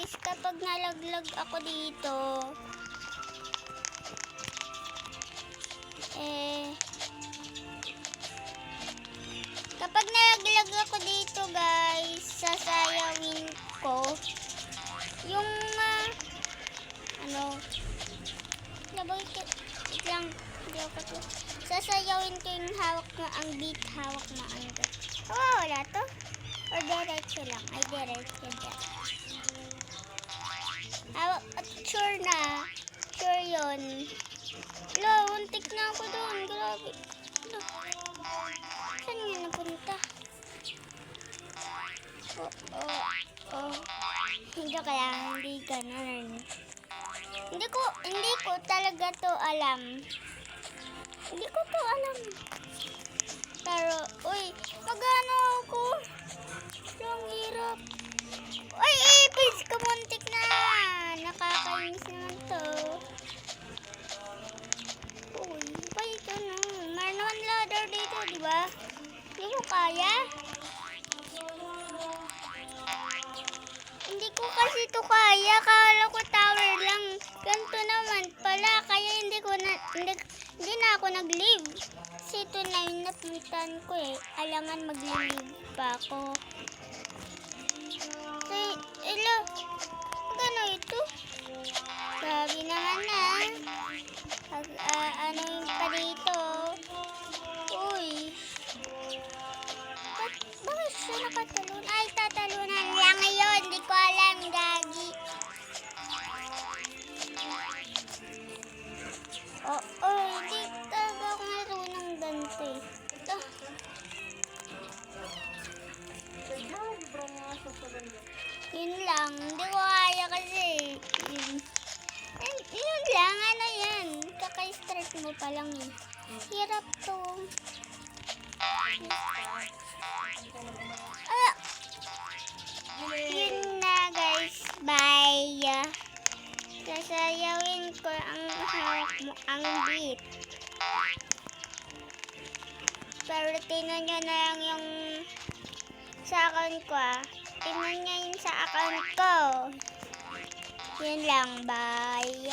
guys, kapag nalaglag ako dito, kapag nalaglag ako dito guys, sasayawin ko yung wait lang, hindi ako to. Sasayawin ko yung hawak mo ang beat, hawak mo ang beat. Oh, wala to? Or diretso lang? Ay, diretso dyan. Hawak, at sure na. Sure yun. Lo, untik na ako doon. Grabe. Lo. Saan nga napunta? Hindi kaya, hindi ganun. Hindi ko talaga to alam. Hindi ko to alam. Pero, uy, magano ako? Ang hirap. Uy, please, kumuntik na. Nakakainis naman to. Uy, pa ito na. Meron naman ladder dito, di ba? Hindi ko kaya. Hindi ko kasi to kaya. Kala ko tower lang. Ganito naman pala. Kaya hindi na ako nag-leave. Kasi ito na yung napuntan ko eh. Alangan mag-leave pa ako. Hello. Magkano ito? Sabi naman na. Ano yung pa dito? Uy. Bakit siya nakatalon? Ay, tatalunan lang ngayon. Hindi ko alam, gagi. Hindi talaga ako marunong ganito eh. Ito. Yun lang. Hindi ko kaya kasi. Yun lang. Ano yan? Kaka-start mo pa lang eh. Hirap to. Yun na guys. Bye. Sasayawin ko ang hawak mo ang beat. Pero tingnan nyo na lang yung sa account ko Tingnan nyo yung sa account ko. Yun lang. Bye.